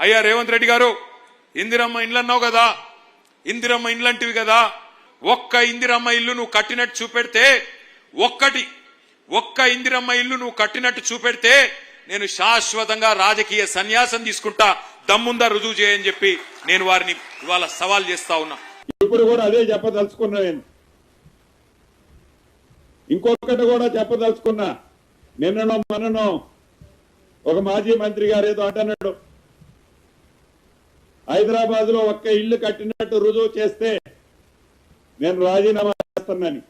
అయ్యా రేవంత్ రెడ్డి గారు, ఇందిరమ్మ ఇండ్లు అన్నావు కదా, ఇందిరమ్మ ఇండ్లంటివి కదా, ఒక్క ఇందిరమ్మ ఇల్లు నువ్వు కట్టినట్టు చూపెడితే, ఒక్క ఇందిరమ్మ ఇల్లు నువ్వు కట్టినట్టు చూపెడితే నేను శాశ్వతంగా రాజకీయ సన్యాసం తీసుకుంటా, దమ్ముందా రుజువు చేయని చెప్పి నేను వారిని ఇవాళ సవాల్ చేస్తా ఉన్నా. ఇప్పుడు కూడా అదే చెప్పదలుచుకున్నా. నేను ఇంకొకటి కూడా చెప్పదలుచుకున్నా. నిన్ననో మొన్ననో ఒక మాజీ మంత్రి గారు ఏదో అంటున్నాడు, హైదరాబాద్ లో ఒక్క ఇల్లు కట్టినట్టు రుజువు చేస్తే నేను రాజీనామా చేస్తున్నాను.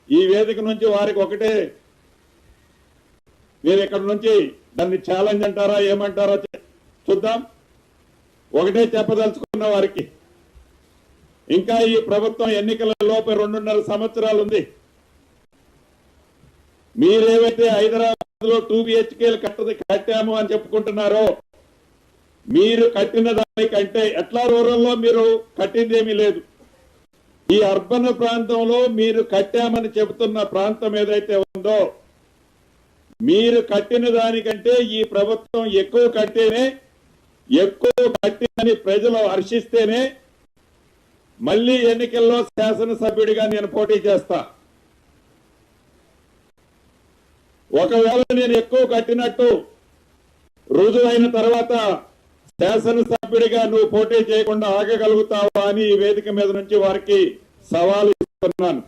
ఈ వేదిక నుంచి వారికి ఒకటే, నేను ఇక్కడ నుంచి దాన్ని ఛాలెంజ్ అంటారా ఏమంటారో చూద్దాం. ఒకటే చెప్పదలుచుకున్న వారికి, ఇంకా ఈ ప్రభుత్వం ఎన్నికల లోపే 2.5 సంవత్సరాలు ఉంది. మీరేవైతే హైదరాబాద్ లో 2 BHKలు కట్టాము అని చెప్పుకుంటున్నారో, మీరు కట్టిన దానికంటే ఎట్లా రూరల్లో మీరు కట్టిందేమీ లేదు. ఈ అర్బన్ ప్రాంతంలో మీరు కట్టామని చెబుతున్న ప్రాంతం ఏదైతే ఉందో, మీరు కట్టిన దానికంటే ఈ ప్రభుత్వం ఎక్కువ కట్టినని ప్రజలు హర్షిస్తేనే మళ్లీ ఎన్నికల్లో శాసనసభ్యుడిగా నేను పోటీ చేస్తా. ఒకవేళ నేను ఎక్కువ కట్టినట్టు రుజువైన తర్వాత శాసనసభ్యుడిగా నువ్వు పోటీ చేయకుండా ఆగగలుగుతావా అని ఈ వేదిక మీద నుంచి వారికి సవాలు ఇస్తున్నాను.